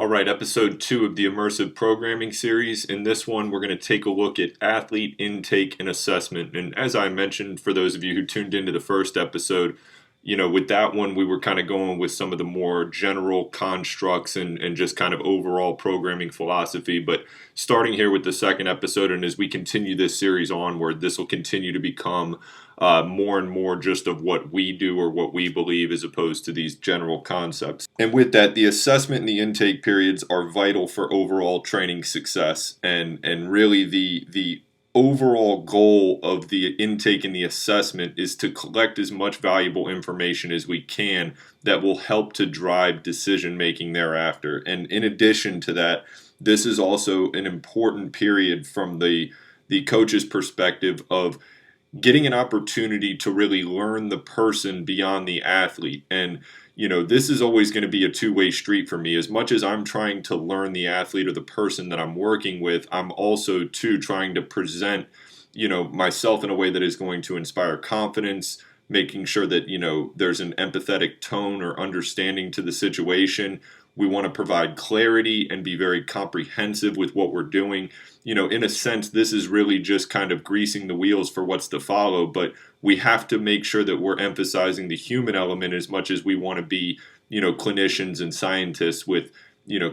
All right, episode 2 of the Immersive Programming Series. In this one, we're going to take a look at athlete intake and assessment. And as I mentioned, for those of you who tuned into the first episode, with that one, we were kind of going with some of the more general constructs and just kind of overall programming philosophy. But starting here with the second episode, and as we continue this series onward, this will continue to become more and more just of what we do or what we believe as opposed to these general concepts. And with that, the assessment and the intake periods are vital for overall training success. And really the overall goal of the intake and the assessment is to collect as much valuable information as we can that will help to drive decision making thereafter. And in addition to that, this is also an important period from the coach's perspective of getting an opportunity to really learn the person beyond the athlete. And this is always going to be a two-way street for me. As much as I'm trying to learn the athlete or the person that I'm working with, I'm also too trying to present myself in a way that is going to inspire confidence, making sure that there's an empathetic tone or understanding to the situation. We want to provide clarity and be very comprehensive with what we're doing. In a sense, this is really just kind of greasing the wheels for what's to follow, but we have to make sure that we're emphasizing the human element as much as we want to be, clinicians and scientists with,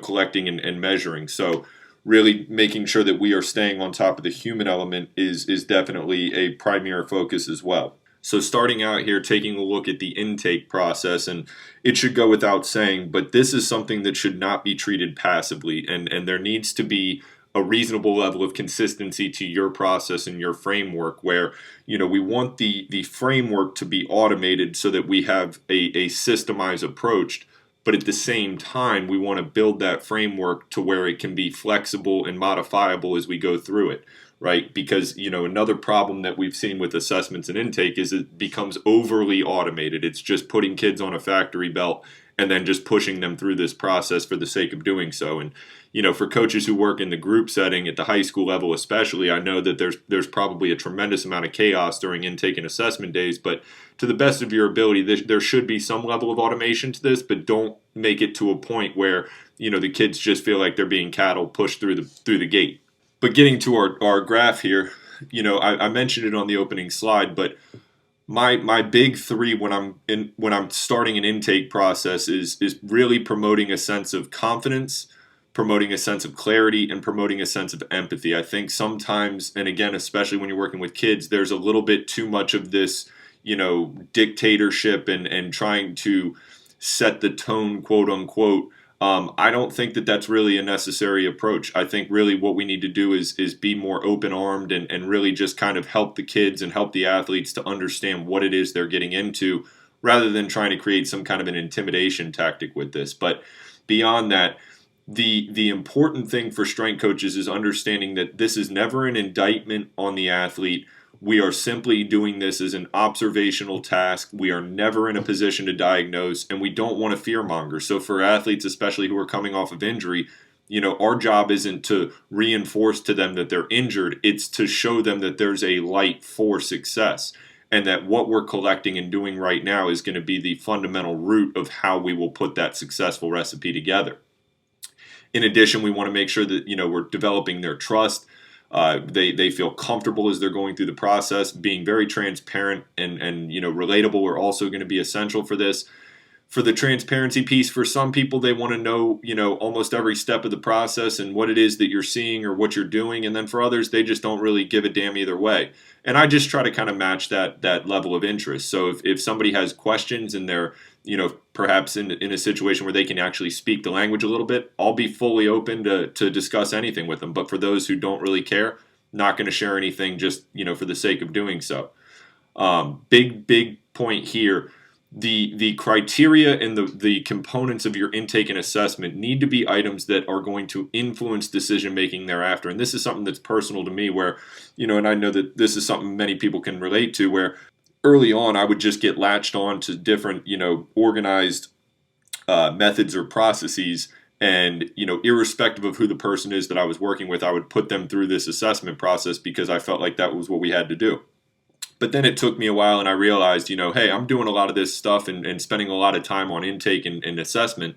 collecting and measuring. So really making sure that we are staying on top of the human element is definitely a primary focus as well. So starting out here, taking a look at the intake process, and it should go without saying, but this is something that should not be treated passively, and there needs to be a reasonable level of consistency to your process and your framework where, we want the framework to be automated so that we have a systemized approach, but at the same time, we want to build that framework to where it can be flexible and modifiable as we go through it. Right? Because, another problem that we've seen with assessments and intake is it becomes overly automated. It's just putting kids on a factory belt and then just pushing them through this process for the sake of doing so. And, for coaches who work in the group setting at the high school level especially, I know that there's probably a tremendous amount of chaos during intake and assessment days, but to the best of your ability, there should be some level of automation to this, but don't make it to a point where, the kids just feel like they're being cattle pushed through the gate. But getting to our graph here, I mentioned it on the opening slide, but my big three when I'm starting an intake process is really promoting a sense of confidence, promoting a sense of clarity, and promoting a sense of empathy. I think sometimes, and again, especially when you're working with kids, there's a little bit too much of this, dictatorship and trying to set the tone, quote unquote. I don't think that that's really a necessary approach. I think really what we need to do is be more open-armed and really just kind of help the kids and help the athletes to understand what it is they're getting into rather than trying to create some kind of an intimidation tactic with this. But beyond that, the important thing for strength coaches is understanding that this is never an indictment on the athlete. We are simply doing this as an observational task. We are never in a position to diagnose, and we don't want to fearmonger. So for athletes, especially who are coming off of injury, our job isn't to reinforce to them that they're injured. It's to show them that there's a light for success and that what we're collecting and doing right now is going to be the fundamental root of how we will put that successful recipe together. In addition, we want to make sure that, we're developing their trust. They feel comfortable as they're going through the process. Being very transparent and relatable are also going to be essential for this. For the transparency piece, for some people, they want to know, almost every step of the process and what it is that you're seeing or what you're doing. And then for others, they just don't really give a damn either way. And I just try to kind of match that level of interest. So if somebody has questions and they're, perhaps in a situation where they can actually speak the language a little bit, I'll be fully open to discuss anything with them. But for those who don't really care, not going to share anything just, for the sake of doing so. Big point here. The criteria and the components of your intake and assessment need to be items that are going to influence decision making thereafter. And this is something that's personal to me where, and I know that this is something many people can relate to, where early on I would just get latched on to different, organized methods or processes. And, irrespective of who the person is that I was working with, I would put them through this assessment process because I felt like that was what we had to do. But then it took me a while and I realized, hey, I'm doing a lot of this stuff and spending a lot of time on intake and assessment.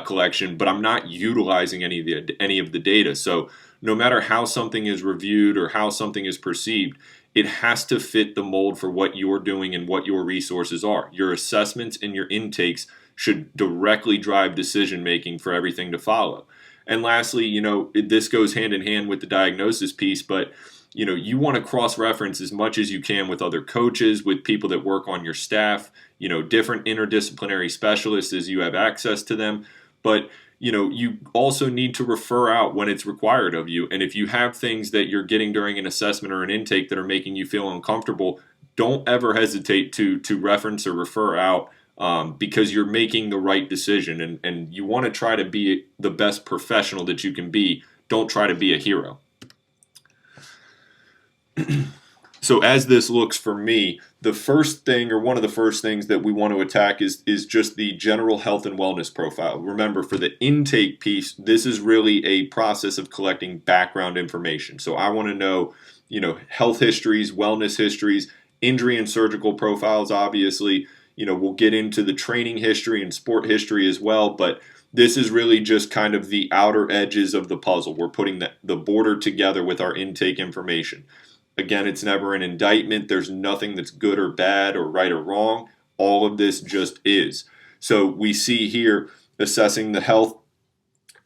collection, but I'm not utilizing any of the data. So no matter how something is reviewed or how something is perceived, it has to fit the mold for what you're doing and what your resources are. Your assessments and your intakes should directly drive decision making for everything to follow. And lastly, this goes hand in hand with the diagnosis piece, but you want to cross-reference as much as you can with other coaches, with people that work on your staff, different interdisciplinary specialists as you have access to them. But, you also need to refer out when it's required of you. And if you have things that you're getting during an assessment or an intake that are making you feel uncomfortable, don't ever hesitate to reference or refer out, because you're making the right decision. And you want to try to be the best professional that you can be. Don't try to be a hero. So as this looks for me, the first thing, or one of the first things that we want to attack is just the general health and wellness profile. Remember, for the intake piece, this is really a process of collecting background information. So I want to know, health histories, wellness histories, injury and surgical profiles, obviously. We'll get into the training history and sport history as well, but this is really just kind of the outer edges of the puzzle. We're putting the border together with our intake information. Again, it's never an indictment. There's nothing that's good or bad or right or wrong. All of this just is. So we see here assessing the health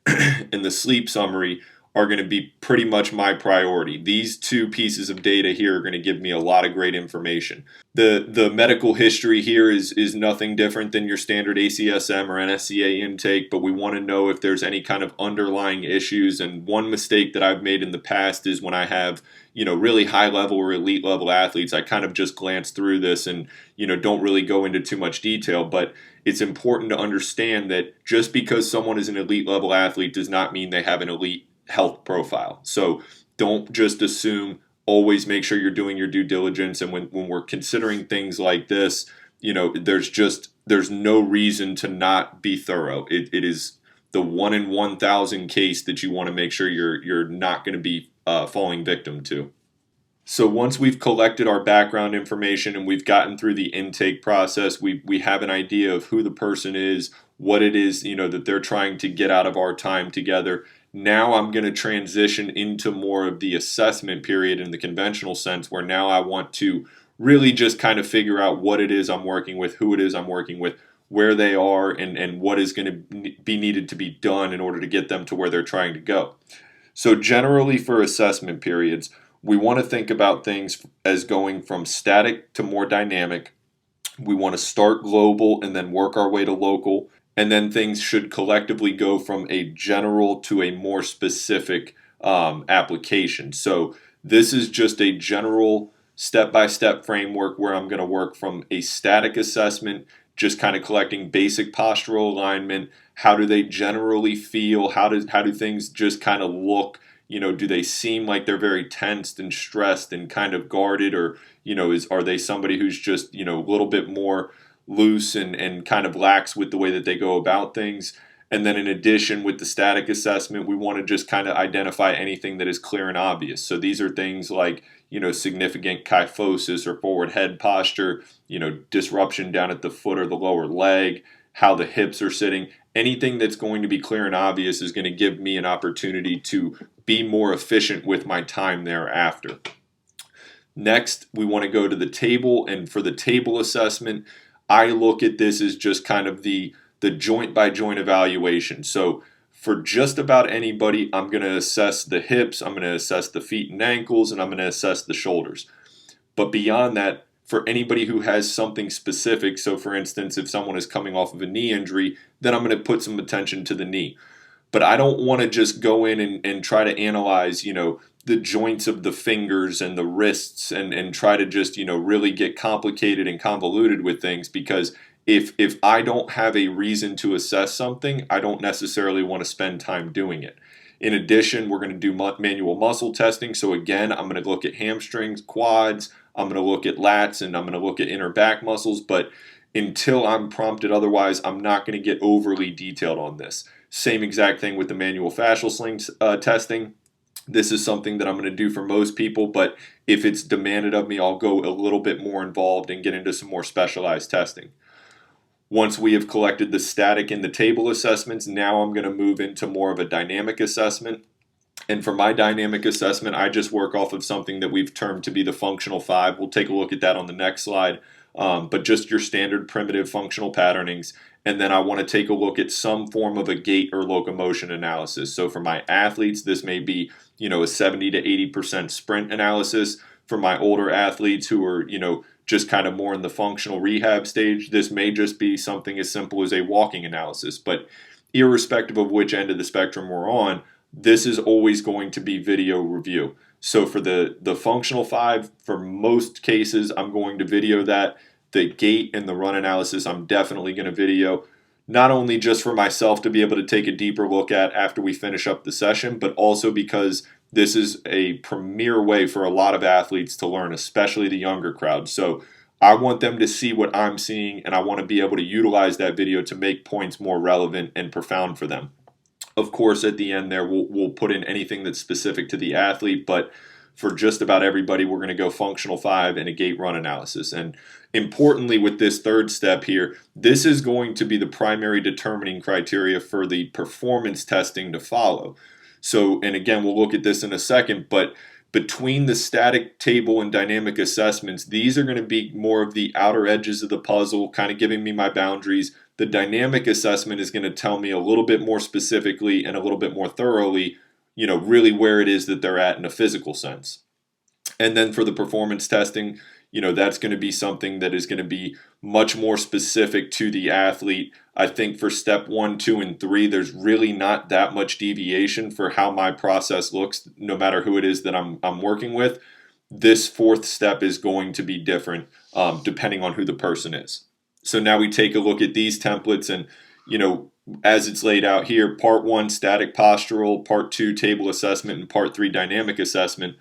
and the sleep summary are going to be pretty much my priority. These two pieces of data here are going to give me a lot of great information. The medical history here is nothing different than your standard ACSM or NSCA intake, but we want to know if there's any kind of underlying issues. And one mistake that I've made in the past is when I have really high level or elite level athletes, I kind of just glance through this and don't really go into too much detail. But it's important to understand that just because someone is an elite level athlete does not mean they have an elite health profile. So don't just assume. Always make sure you're doing your due diligence. And when we're considering things like this, there's no reason to not be thorough. It is the 1 in 1,000 case that you want to make sure you're not going to be falling victim to. So once we've collected our background information and we've gotten through the intake process, we have an idea of who the person is, what it is, that they're trying to get out of our time together. Now I'm going to transition into more of the assessment period in the conventional sense, where now I want to really just kind of figure out what it is I'm working with, who it is I'm working with, where they are, and what is going to be needed to be done in order to get them to where they're trying to go. So generally for assessment periods, we want to think about things as going from static to more dynamic. We want to start global and then work our way to local. And then things should collectively go from a general to a more specific application. So this is just a general step-by-step framework where I'm going to work from a static assessment, just kind of collecting basic postural alignment. How do they generally feel? How do things just kind of look? Do they seem like they're very tensed and stressed and kind of guarded, or are they somebody who's just a little bit more loose and kind of lax with the way that they go about things? And then in addition, with the static assessment, we want to just kind of identify anything that is clear and obvious. So these are things like, significant kyphosis or forward head posture, disruption down at the foot or the lower leg, how the hips are sitting. Anything that's going to be clear and obvious is going to give me an opportunity to be more efficient with my time thereafter. Next, we want to go to the table, and for the table assessment, I look at this as just kind of the joint by joint evaluation. So for just about anybody, I'm going to assess the hips, I'm going to assess the feet and ankles, and I'm going to assess the shoulders. But beyond that, for anybody who has something specific, so for instance, if someone is coming off of a knee injury, then I'm going to put some attention to the knee. But I don't want to just go in and try to analyze, the joints of the fingers and the wrists and try to just, really get complicated and convoluted with things, because if I don't have a reason to assess something, I don't necessarily want to spend time doing it. In addition, we're going to do manual muscle testing. So again, I'm going to look at hamstrings, quads, I'm going to look at lats, and I'm going to look at inner back muscles. But until I'm prompted otherwise, I'm not going to get overly detailed on this. Same exact thing with the manual fascial sling testing. This is something that I'm going to do for most people, but if it's demanded of me, I'll go a little bit more involved and get into some more specialized testing. Once we have collected the static and the table assessments, now I'm going to move into more of a dynamic assessment. And for my dynamic assessment, I just work off of something that we've termed to be the functional five. We'll take a look at that on the next slide. But just your standard primitive functional patternings. And then I want to take a look at some form of a gait or locomotion analysis. So for my athletes, this may be, a 70 to 80% sprint analysis. For my older athletes who are, just kind of more in the functional rehab stage, this may just be something as simple as a walking analysis. But irrespective of which end of the spectrum we're on, this is always going to be video review. So for the functional five, for most cases, I'm going to video that. The gait and the run analysis, I'm definitely going to video, not only just for myself to be able to take a deeper look at after we finish up the session, but also because this is a premier way for a lot of athletes to learn, especially the younger crowd. So I want them to see what I'm seeing, and I want to be able to utilize that video to make points more relevant and profound for them. Of course, at the end there, we'll put in anything that's specific to the athlete, but for just about everybody, we're going to go functional five and a gait run analysis. And importantly, with this third step here, this is going to be the primary determining criteria for the performance testing to follow. So, and again, we'll look at this in a second, but between the static table and dynamic assessments, these are going to be more of the outer edges of the puzzle, kind of giving me my boundaries. The dynamic assessment is going to tell me a little bit more specifically and a little bit more thoroughly, really where it is that they're at in a physical sense. And then for the performance testing, that's going to be something that is going to be much more specific to the athlete. I think for step 1, 2, and 3, there's really not that much deviation for how my process looks, no matter who it is that I'm working with. This fourth step is going to be different depending on who the person is. So now we take a look at these templates and, as it's laid out here, part 1, static postural, part 2, table assessment, and part 3, dynamic assessment.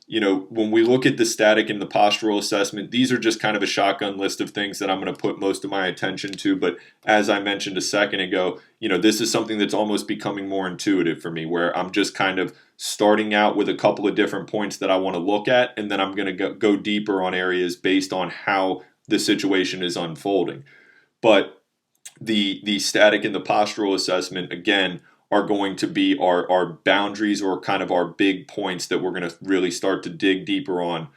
When we look at the static and the postural assessment, these are just kind of a shotgun list of things that I'm going to put most of my attention to. But as I mentioned a second ago, this is something that's almost becoming more intuitive for me, where I'm just kind of starting out with a couple of different points that I want to look at, and then I'm going to go deeper on areas based on how the situation is unfolding. But the static and the postural assessment, again, are going to be our boundaries or kind of our big points that we're going to really start to dig deeper on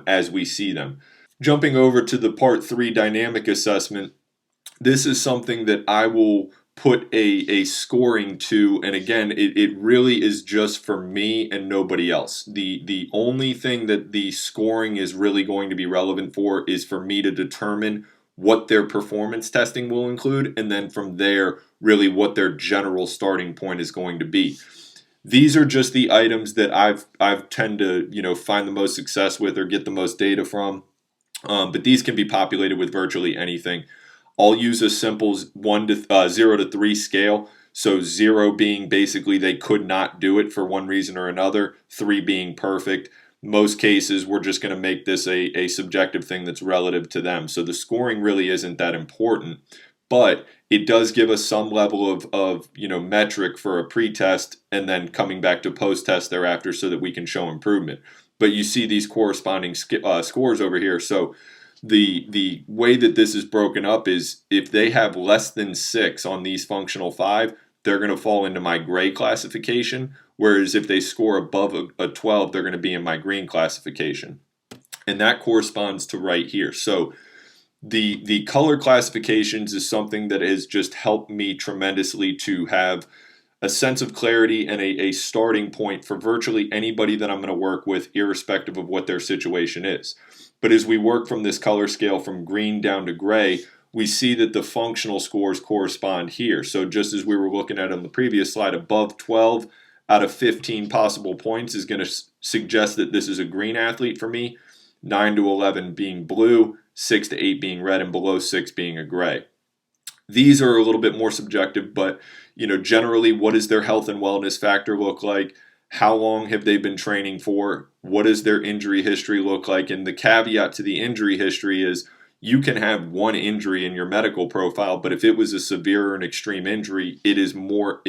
as we see them. Jumping over to the part 3 dynamic assessment, this is something that I will put a scoring to, and again, it really is just for me and nobody else. The only thing that the scoring is really going to be relevant for is for me to determine what their performance testing will include, and then from there, really what their general starting point is going to be. These are just the items that I've tend to find the most success with or get the most data from, but these can be populated with virtually anything. I'll use a simple 0 to 3 scale. So 0 being basically they could not do it for one reason or another, 3 being perfect. Most cases, we're just going to make this a subjective thing that's relative to them. So the scoring really isn't that important, but it does give us some level of metric for a pre-test and then coming back to post-test thereafter so that we can show improvement. But you see these corresponding scores over here. So the way that this is broken up is if they have less than 6 on these functional 5, they're going to fall into my gray classification. Whereas if they score above a 12, they're going to be in my green classification. And that corresponds to right here. So the color classifications is something that has just helped me tremendously to have a sense of clarity and a starting point for virtually anybody that I'm going to work with, irrespective of what their situation is. But as we work from this color scale from green down to gray, we see that the functional scores correspond here. So just as we were looking at on the previous slide, above 12 out of 15 possible points is going to suggest that this is a green athlete for me, 9 to 11 being blue, 6 to 8 being red, and below 6 being a gray. These are a little bit more subjective, but generally, what does their health and wellness factor look like? How long have they been training for? What does their injury history look like? And the caveat to the injury history is you can have one injury in your medical profile, but if it was a severe or an extreme injury, it is more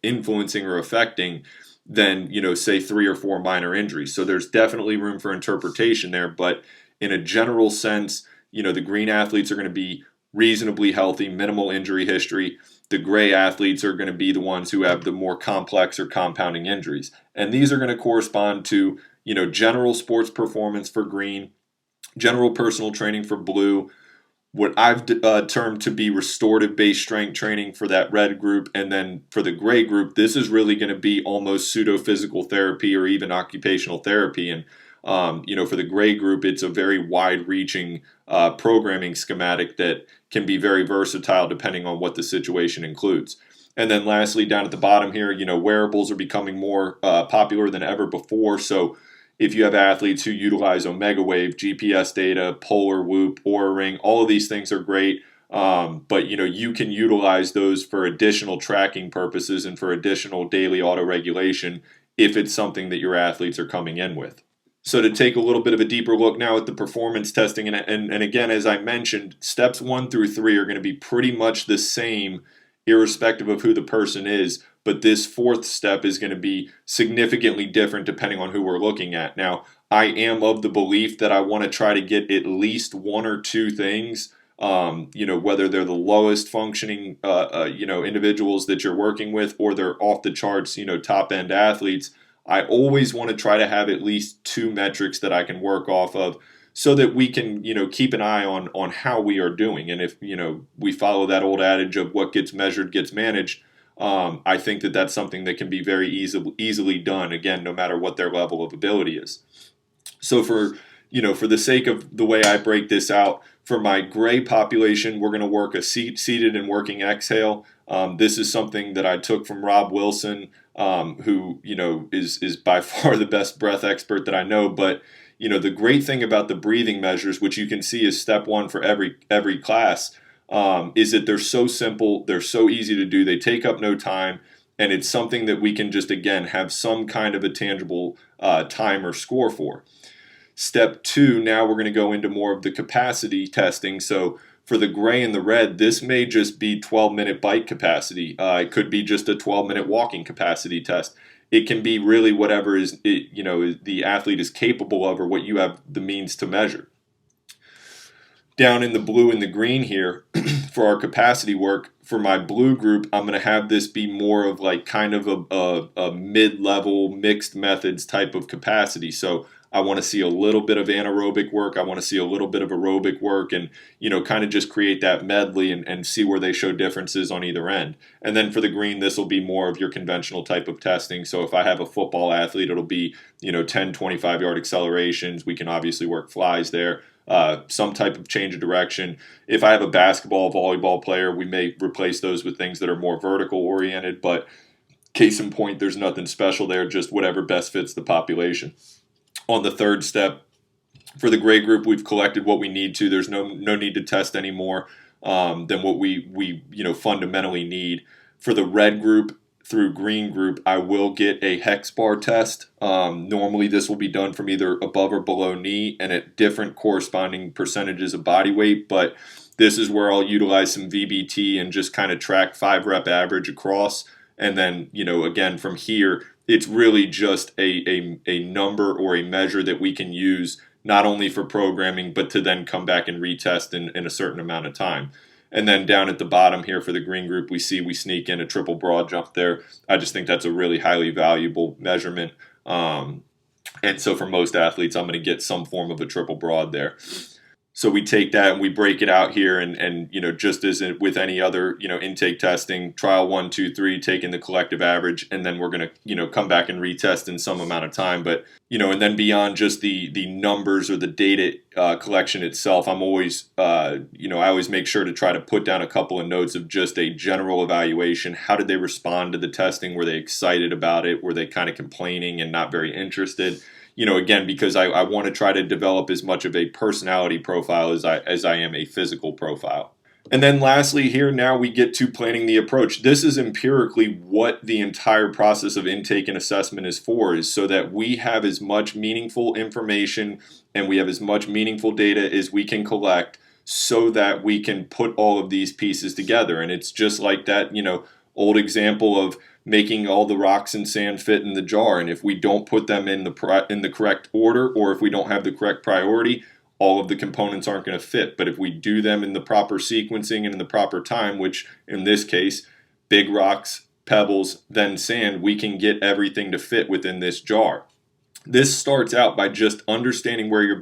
influencing or affecting than, say 3 or 4 minor injuries. So there's definitely room for interpretation there, but in a general sense, the green athletes are going to be reasonably healthy, minimal injury history. The gray athletes are going to be the ones who have the more complex or compounding injuries. And these are going to correspond to, general sports performance for green, general personal training for blue, what I've termed to be restorative based strength training for that red group. And then for the gray group, this is really going to be almost pseudo physical therapy or even occupational therapy. And, for the gray group, it's a very wide reaching programming schematic that can be very versatile depending on what the situation includes. And then lastly, down at the bottom here, wearables are becoming more popular than ever before. So if you have athletes who utilize Omega Wave, GPS data, Polar Whoop, Oura Ring, all of these things are great. But you can utilize those for additional tracking purposes and for additional daily auto regulation if it's something that your athletes are coming in with. So to take a little bit of a deeper look now at the performance testing, and again, as I mentioned, steps 1 through 3 are going to be pretty much the same irrespective of who the person is. But this fourth step is going to be significantly different depending on who we're looking at. Now, I am of the belief that I want to try to get at least 1 or 2 things, whether they're the lowest functioning, individuals that you're working with or they're off the charts, top end athletes. I always want to try to have at least 2 metrics that I can work off of so that we can, keep an eye on how we are doing. And if, we follow that old adage of what gets measured gets managed, I think that that's something that can be very easily done, again, no matter what their level of ability is. So for the sake of the way I break this out, for my gray population, we're going to work a seated and working exhale. This is something that I took from Rob Wilson, who, is by far the best breath expert that I know. But, the great thing about the breathing measures, which you can see is step 1 for every class, is that they're so simple, they're so easy to do, they take up no time, and it's something that we can just, again, have some kind of a tangible time or score for. Step 2, now we're going to go into more of the capacity testing. So for the gray and the red, this may just be 12-minute bike capacity. It could be just a 12-minute walking capacity test. It can be really whatever the athlete is capable of or what you have the means to measure. Down in the blue and the green here for our capacity work, for my blue group, I'm going to have this be more of like kind of a mid-level mixed methods type of capacity. So I want to see a little bit of anaerobic work. I want to see a little bit of aerobic work and, kind of just create that medley and see where they show differences on either end. And then for the green, this will be more of your conventional type of testing. So if I have a football athlete, it'll be, 10, 25-yard accelerations. We can obviously work flies there. Some type of change of direction. If I have a basketball, volleyball player, we may replace those with things that are more vertical oriented, but case in point, there's nothing special there, just whatever best fits the population. On the third step, for the gray group, we've collected what we need to. There's no need to test any more than what we fundamentally need. For the red group through green group, I will get a hex bar test. Normally, this will be done from either above or below knee and at different corresponding percentages of body weight. But this is where I'll utilize some VBT and just kind of track 5-rep average across. And then, again, from here, it's really just a number or a measure that we can use not only for programming, but to then come back and retest in a certain amount of time. And then down at the bottom here for the green group, we sneak in a triple broad jump there. I just think that's a really highly valuable measurement. And so for most athletes, I'm going to get some form of a triple broad there. So we take that and we break it out here and just as with any other, intake testing, trial 1, 2, 3, taking the collective average, and then we're going to, come back and retest in some amount of time. But, and then beyond just the numbers or the data collection itself, I'm always, I always make sure to try to put down a couple of notes of just a general evaluation. How did they respond to the testing? Were they excited about it? Were they kind of complaining and not very interested? Again, because I want to try to develop as much of a personality profile as I am a physical profile. And then lastly here, now we get to planning the approach. This is empirically what the entire process of intake and assessment is for, is so that we have as much meaningful information and we have as much meaningful data as we can collect so that we can put all of these pieces together. And it's just like that, old example of making all the rocks and sand fit in the jar. And if we don't put them in the correct order, or if we don't have the correct priority, all of the components aren't going to fit. But if we do them in the proper sequencing and in the proper time, which in this case, big rocks, pebbles, then sand, we can get everything to fit within this jar. This starts out by just understanding where your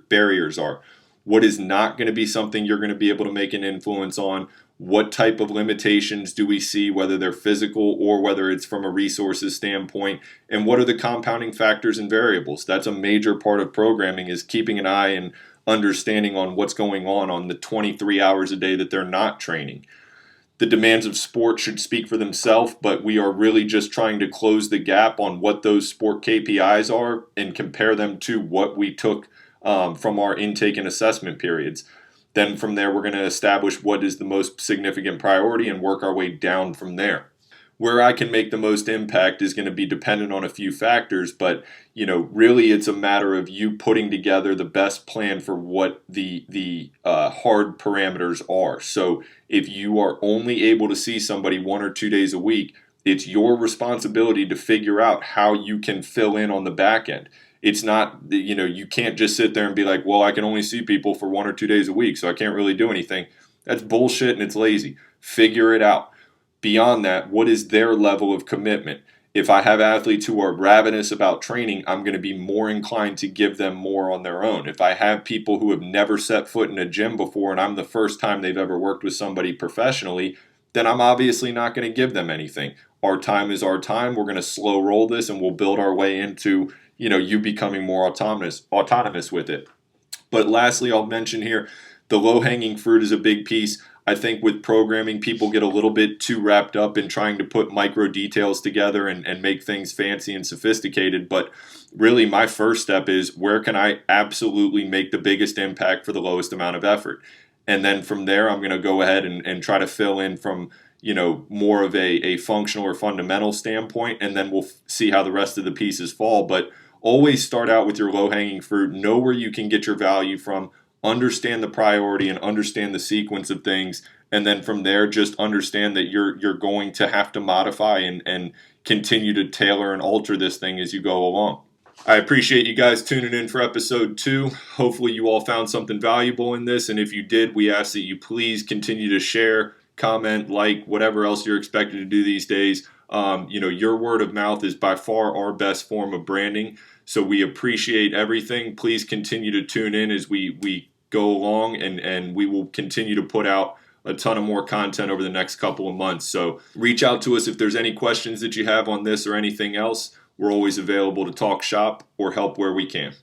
barriers are. What is not going to be something you're going to be able to make an influence on? What type of limitations do we see, whether they're physical or whether it's from a resources standpoint? And what are the compounding factors and variables? That's a major part of programming, is keeping an eye and understanding on what's going on the 23 hours a day that they're not training. The demands of sport should speak for themselves, but we are really just trying to close the gap on what those sport KPIs are and compare them to what we took from our intake and assessment periods. Then from there, we're going to establish what is the most significant priority and work our way down from there. Where I can make the most impact is going to be dependent on a few factors, but really it's a matter of you putting together the best plan for what the hard parameters are. So if you are only able to see somebody 1 or 2 days a week, it's your responsibility to figure out how you can fill in on the back end. It's not, you can't just sit there and be like, well, I can only see people for 1 or 2 days a week, so I can't really do anything. That's bullshit and it's lazy. Figure it out. Beyond that, what is their level of commitment? If I have athletes who are ravenous about training, I'm going to be more inclined to give them more on their own. If I have people who have never set foot in a gym before and I'm the first time they've ever worked with somebody professionally, then I'm obviously not going to give them anything. Our time is our time. We're going to slow roll this and we'll build our way into, you becoming more autonomous with it. But lastly, I'll mention here, the low-hanging fruit is a big piece. I think with programming, people get a little bit too wrapped up in trying to put micro details together and make things fancy and sophisticated. But really, my first step is, where can I absolutely make the biggest impact for the lowest amount of effort? And then from there, I'm going to go ahead and try to fill in from more of a functional or fundamental standpoint, and then we'll see how the rest of the pieces fall. But always start out with your low-hanging fruit. Know where you can get your value from. Understand the priority and understand the sequence of things, and then from there just understand that you're going to have to modify and continue to tailor and alter this thing as you go along. I appreciate you guys tuning in for episode 2. Hopefully you all found something valuable in this, and if you did, we ask that you please continue to share, comment, like, whatever else you're expected to do these days. Your word of mouth is by far our best form of branding. So we appreciate everything. Please continue to tune in as we go along, and we will continue to put out a ton of more content over the next couple of months. So reach out to us if there's any questions that you have on this or anything else. We're always available to talk shop or help where we can.